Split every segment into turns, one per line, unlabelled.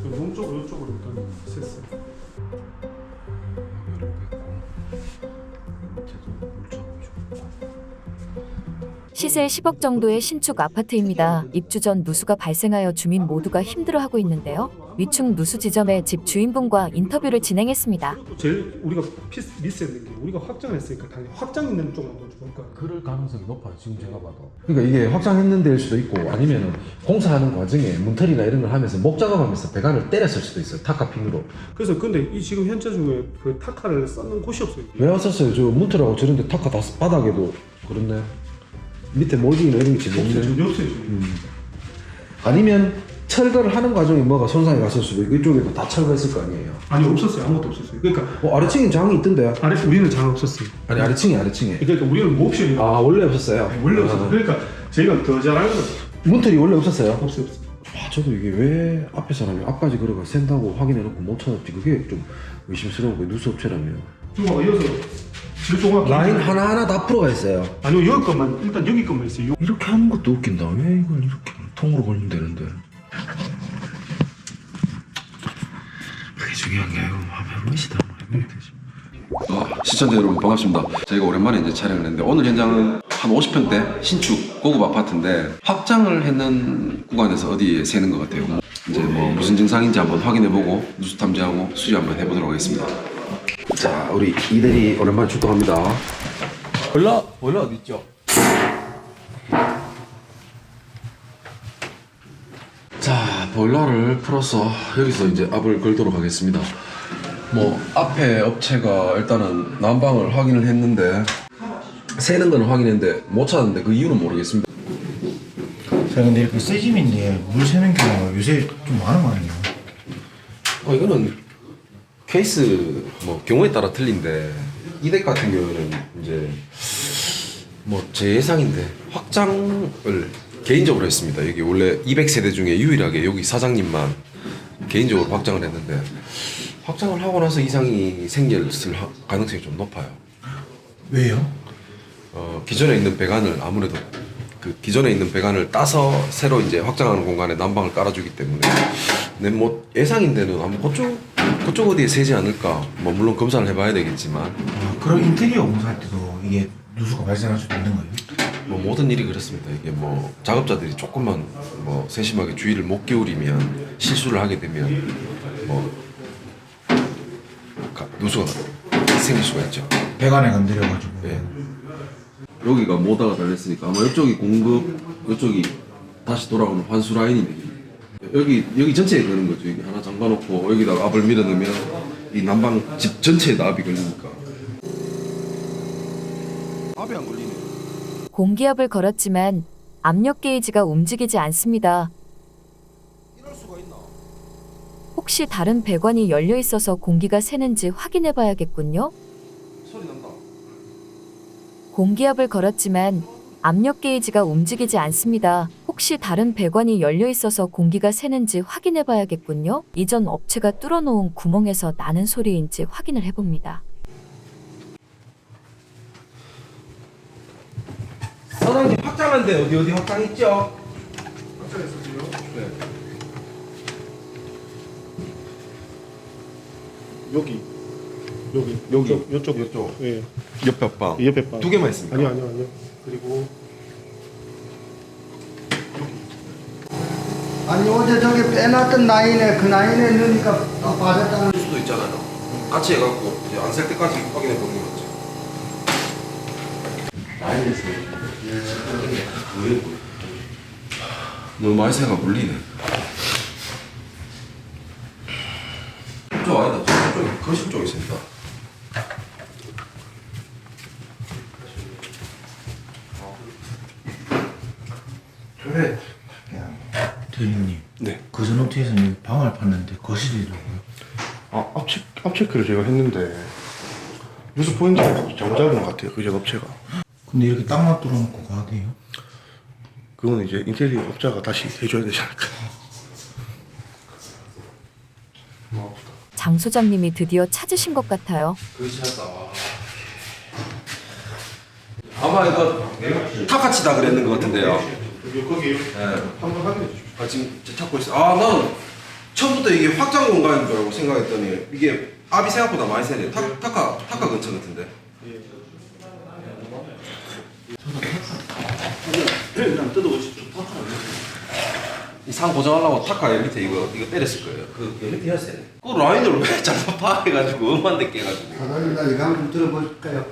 몸쪽으로 이쪽으로 일단 셌어.
시세 10억 정도의 신축 아파트입니다. 입주 전 누수가 발생하여 주민 모두가 힘들어하고 있는데요. 위층 누수 지점에 집 주인분과 인터뷰를 진행했습니다.
제일 우리가 미스했는 게 우리가 확장을 했으니까 당연히 확장 있는 쪽만 더 주니까
그럴 가능성이 높아요. 지금 제가 봐도. 그러니까 이게 확장했는 데일 수도 있고 아니면은 공사하는 과정에 문틀이나 이런 걸 하면서 목 작업하면서 배관을 때렸을 수도 있어요. 타카핀으로.
그래서 근데 이 지금 현재 중에 그 타카를 쌓는 곳이 없어요.
왜 왔었어요? 저 문틀하고 저런데 타카 다 바닥에도 그렇네. 밑에 모직이나 이런 게 지금 없네.
전혀 없어요.
아니면 철거를 하는 과정에 뭐가 손상이 갔을 수도 있고 이쪽에도 다 철거했을 거 아니에요.
아니 없었어요. 아무것도 없었어요. 그러니까
아래층에 장이 있던데.
우리는 장 없었어요.
아니 아래층에.
그러니까 우리는 뭐 옵션이
원래 없었어요.
원래 없었어요. 그러니까 저희가 더 잘하는 거죠.
문틀이 원래 없었어요.
없어요.
저도 이게 왜 앞에 사람이 앞까지 걸어가 샌다고 확인해놓고 못 찾았지 그게 좀 의심스러운 거예요. 누수업체라면.
좀 이어서 질동학
라인 하나하나 다 풀어가 있어요.
아니요 여기 것만 일단 여기 것만 있어요.
이렇게 하는 것도 웃긴다. 왜 이걸 이렇게 통으로 걸면 되는데. 그게 중요한 게 아니고 한번 해봅시다. 해보면 되지.
시청자 여러분 반갑습니다. 저희가 오랜만에 이제 촬영을 했는데 오늘 현장은 한 50평대 신축 고급 아파트인데 확장을 했는 구간에서 어디에 세는 것 같아요. 이제 뭐 무슨 증상인지 한번 확인해보고 누수 탐지하고 수리 한번 해보도록 하겠습니다.
자, 우리 이대리 오랜만에 출동합니다.
보일러 어디 있죠?
자, 보일러를 풀어서 여기서 이제 압을 걸도록 하겠습니다. 뭐 앞에 업체가 일단은 난방을 확인을 했는데 새는 건 확인했는데 못 찾았는데 그 이유는 모르겠습니다.
자, 근데 이렇게 새짐인데 물 새는 경우가 요새 좀 많은 거 아니에요?
이거는 케이스 뭐 경우에 따라 틀린데 이 댁 같은 경우에는 이제 뭐 제 예상인데 확장을 개인적으로 했습니다. 여기 원래 200세대 중에 유일하게 여기 사장님만 개인적으로 확장을 했는데 확장을 하고 나서 이상이 생겼을 가능성이 좀 높아요.
왜요?
기존에 있는 배관을 아무래도 그 기존에 있는 배관을 따서 새로 이제 확장하는 공간에 난방을 깔아주기 때문에 내 뭐 예상인데는 아마 그쪽 어디에 새지 않을까. 뭐 물론 검사를 해봐야 되겠지만
그럼 인테리어 공사할 때도 이게 누수가 발생할 수도 있는 거예요?
뭐 모든 일이 그렇습니다. 이게 뭐 작업자들이 조금만 뭐 세심하게 주의를 못 기울이면 실수를 하게 되면 뭐 누수가 생길 수가 있죠.
배관에 건드려가지고.
예. 여기가 모다가 달렸으니까 아마 이쪽이 공급, 이쪽이 다시 돌아오는 환수 라인이 되겠네요. 여기 전체에 거는 거죠. 여기 하나 잠가놓고 여기다가 압을 밀어넣으면 이 난방 집 전체에 압이 걸리니까. 압이 안 걸리네.
공기압을 걸었지만 압력 게이지가 움직이지 않습니다.
이럴 수가 있나?
혹시 다른 배관이 열려 있어서 공기가 새는지 확인해 봐야겠군요.
소리 난다.
공기압을 걸었지만 압력 게이지가 움직이지 않습니다. 혹시 다른 배관이 열려 있어서 공기가 새는지 확인해 봐야겠군요. 이전 업체가 뚫어놓은 구멍에서 나는 소리인지 확인을 해봅니다.
사장님 확장한데 어디 확장했죠?
확장했었어요.
네.
여기 요쪽. 예.
옆에 방.
옆에 방.
두 개만 있습니까?
아니요. 그리고
아니 어제 저기 빼놨던 라인에 그 라인에 넣으니까 다 빠졌다는
수도 있잖아요. 같이 해갖고 이제 안 셀 때까지 확인해 보는 거죠. 라인에서 너무 많이 새가 물리네. 저 아니다. 저쪽에 거실 쪽에 있습니다. 그래.
대리님.
네.
그전 업체에서는 여기 방을 팠는데 거실이라고요?
압 체크를 제가 했는데 누수 포인트가 잘못 잡은 것 같아요. 그 업체가.
근데 이렇게 땅만 뚫어놓고 가게요?
그건 이제 인테리어 업자가 다시 해줘야 되지 않을까.
장 소장님이 드디어 찾으신 것 같아요.
거실 찾았다. 아마 이거 타카치다 그랬는 것 같은데요.
거기
네.
한번 확인해 주십시오.
아 지금 찾고 있어. 아 나는 처음부터 이게 확장 공간인 줄 알고 생각했더니 이게 압이 생각보다 많이 세네. 타카 근처 같은데.
일단 뜯어보십시오.
이 상 고정하려고 타카 밑에 이거 때렸을 거예요. 그 밑에 해야 세네. 그 라인을 왜 잘못 파해가지고 엄한데 깨가지고.
사장님 나 이거 한번 들어볼까요?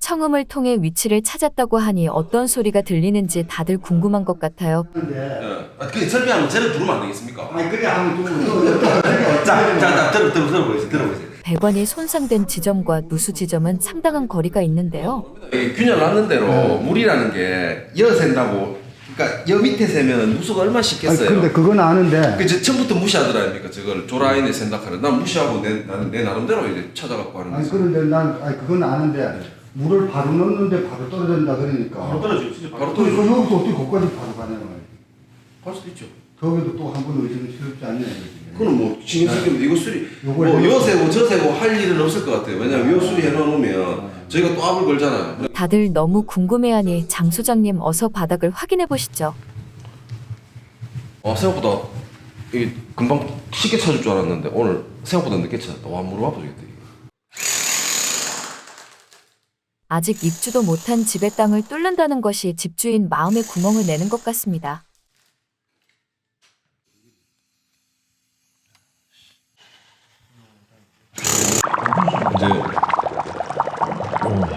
청음을 통해 위치를 찾았다고 하니 어떤 소리가 들리는지 다들 궁금한 것 같아요.
근데
예. 아, 그 설명하면 저를 부르면 안 되겠습니까?
아니 그래 한번 좀
자, 들어보세요.
배관이 손상된 지점과 누수 지점은 상당한 거리가 있는데요.
균열 났는 대로 물이라는 게 여 샌다고, 그러니까 여 밑에 세면 누수가 얼마나
아니
쉽겠어요.
근데 그건 아는데
그 처음부터 무시하더라 아닙니까? 저걸 조라인에 센다카를 난 무시하고 내 나름대로 이제 찾아갖고 하는
아니
거지.
그런데 난 아니 그건 아는데 물을 바로 넣는데 바로 떨어진다 그러니까
바로 떨어지죠. 진짜
바로
또
떨어져.
여기서 어떻게 거기까지 바로 가냐고
할 수도 있죠.
거기도 또 한 번 의심스럽지 않냐
그거는 뭐 신경 쓰기면 이거 수리
요걸
뭐
해놓고-
여 세고 저 세고 할 일은 없을 것 같아요. 왜냐면 요 수리 해놓으면 저희가 또 압을 걸잖아요.
다들 너무 궁금해하니 장 소장님 어서 바닥을 확인해 보시죠.
생각보다 이게 금방 쉽게 찾을 줄 알았는데 오늘 생각보다 늦게 찾았다. 와 무릎 아파지겠다 이게.
아직 입주도 못한 집의 땅을 뚫는다는 것이 집주인 마음의 구멍을 내는 것 같습니다.
이제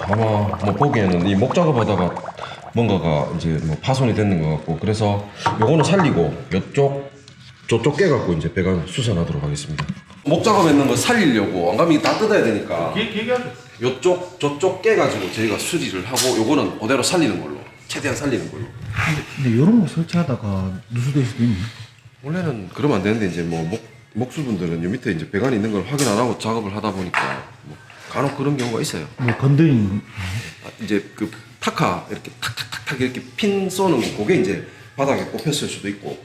아마 뭐 보기에는 이 목 작업하다가 뭔가가 이제 뭐 파손이 됐는 것 같고, 그래서 요거는 살리고 저쪽 깨갖고 이제 배관 수선하도록 하겠습니다. 목 작업했는 거 살리려고 안 가면 이게 다 뜯어야 되니까
얘기하죠.
저쪽 깨가지고 저희가 수리를 하고 요거는 그대로 살리는 걸로, 최대한 살리는 걸로.
근데 이런 거 설치하다가 누수될 수도 있네.
원래는 그러면 안 되는데 이제 뭐 목수분들은 요 밑에 이제 배관이 있는 걸 확인 안 하고 작업을 하다 보니까 뭐 간혹 그런 경우가 있어요.
뭐 건드린
이제 그 타카 이렇게 탁탁탁탁 이렇게 핀 쏘는 거, 그게 이제 바닥에 꼽혔을 수도 있고.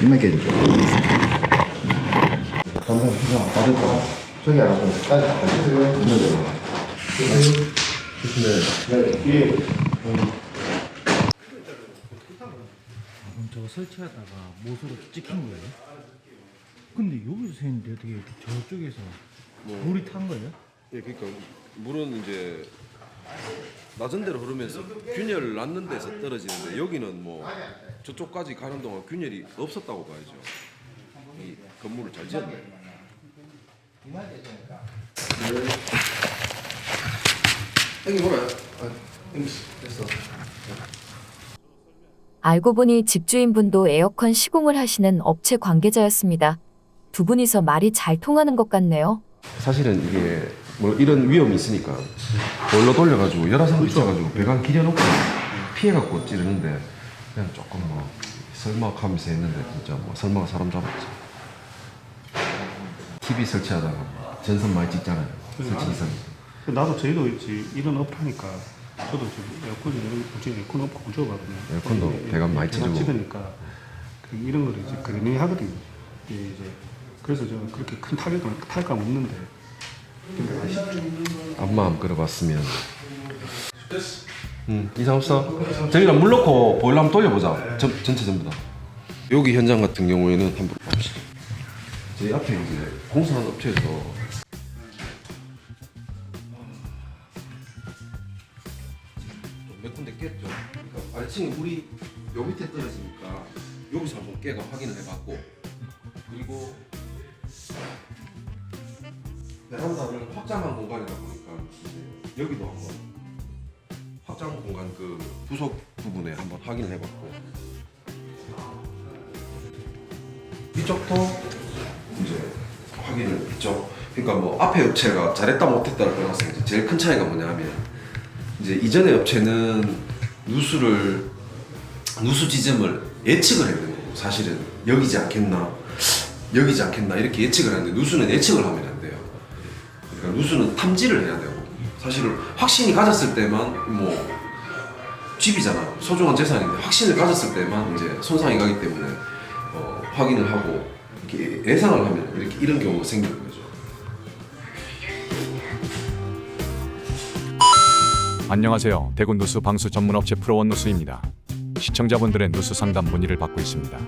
이만 깨지죠 담당 수상 받을 거 저기 안 하고 따지 하시고요
저거 설치하다가 못으로 찍힌 거예요? 근데 여기서 새는데 어떻게 저쪽에서 물이 탄 거예요?
예, 그러니까 물은 이제 낮은 데로 흐르면서 균열 났는 데서 떨어지는데, 여기는 뭐 저쪽까지 가는 동안 균열이 없었다고 봐야죠. 이 건물을 잘 지었네. 여기 뭐라요? 됐어.
알고 보니 집주인분도 에어컨 시공을 하시는 업체 관계자였습니다. 두 분이서 말이 잘 통하는 것 같네요.
사실은 이게 뭐 이런 위험이 있으니까 보일러 돌려가지고 열화상 붙여가지고 배관 기려놓고 피해갖고 찌르는데, 그냥 조금 뭐 설마하면서 했는데 진짜 뭐 설마가 사람 잡았지. TV 설치하다가 전선 많이 찍잖아요. 설치 이상.
나도 저희도 있지 이런 업하니까 저도 지금 에어컨이 지금 에어컨 업고 구조거든요.
에어컨도 배관 많이 찌르고.
찍으니까 이런 거를 이제 그림이 하거든요. 이제 그래서 저는 그렇게 큰 타격감 없는데 근데 아쉽죠.
앞마음 끌어봤으면. 이상 없어. 저희랑 물 넣고 보일러 한번 돌려보자. 전체 전부 다. 여기 현장 같은 경우에는 한번 봅시다. 저희 앞에 이제 공사하는 업체에서 몇 군데 깼죠. 그러니까 아래층에 물이 요 밑에 떨어지니까 여기서 한번 깨가 확인을 해봤고, 그리고 베란다를 확장한 공간이다 보니까 이제 여기도 한번 확장 공간 그 부속 부분에 한번 확인을 해봤고, 이쪽도 이제 확인을 했죠. 그러니까 뭐 앞에 업체가 잘했다 못했다를 떠나서 이제 제일 큰 차이가 뭐냐면, 이제 이전의 업체는 누수 지점을 예측을 했는 거고, 사실은 여기지 않겠나 이렇게 예측을 하는데, 누수는 예측을 하면 안 돼요. 그러니까 누수는 탐지를 해야 되고, 사실은 확신이 가졌을 때만, 뭐 집이잖아, 소중한 재산인데 확신을 가졌을 때만 이제 손상이 가기 때문에 확인을 하고
이렇게 예상을 하면 이렇게 이런 경우가 생기는 거죠.
안녕하세요. 대구 누수 방수 전문업체 프로원 누수입니다. 시청자분들의 누수 상담 문의를 받고 있습니다.